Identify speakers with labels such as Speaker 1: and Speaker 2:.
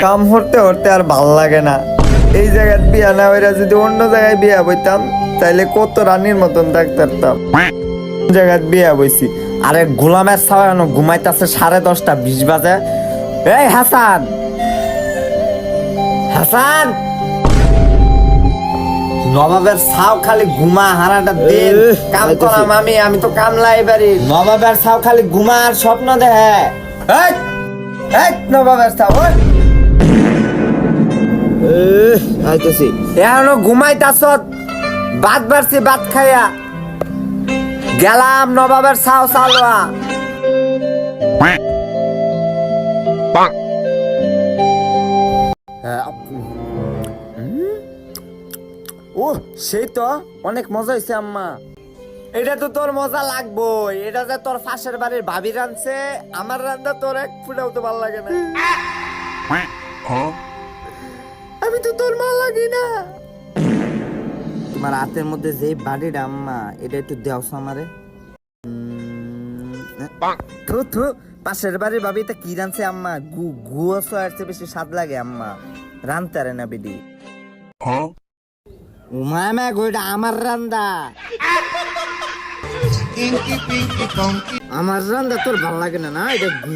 Speaker 1: কাম করতে করতে আর ভাল লাগে না। এই জায়গায় বিয়া না হইরা যদি অন্য জায়গায় বিয়া বইতাম তাইলে কত রানীর মতন থাকতাম। জায়গায় বিয়া বইছি। আরে গোলামের ছাওয়ানো ঘুমাইতেছে 10:30 বাজে। এই হাসান, হাসান, নবাবের ছাও খালি ঘুমা হারাটা দিন কাম করাম আমি তো কামলাই বাড়ি। নবাবের ছাও খালি ঘুমা আর স্বপ্ন দেখে। এই এই নবাবের ছাও ওই
Speaker 2: আইতেছি।
Speaker 1: এখনো ঘুমাইতাছ? ভাত বাড়ছি, ভাত খাইয়া গেলাম। নবাবের ছাও চালোয়া। ও সেই তো অনেক মজা হয়েছে আম্মা। এটা তো তোর মজা লাগবোই। এটা যে তোর পাশের বাড়ির ভাবি রাঁধছে, আমার রান্না তোর এক ফুটাও তো ভালো লাগে না। আমি তো তোর মা লাগি না। তোমার হাতের মধ্যে যে বাড়িটা আম্মা, এটা একটু দেওস আমারে। থু থু, পাশের বাড়ির ভাবি তা কি রাঁধছে আম্মা? গুয়া সোয়ার চেয়ে বেশি স্বাদ লাগে আম্মা। রাঁধতে পারে না বিডি। উমামা গোটা আমার রান্দা, আমার রান্দা তোর ভাল লাগে না? না এটা গু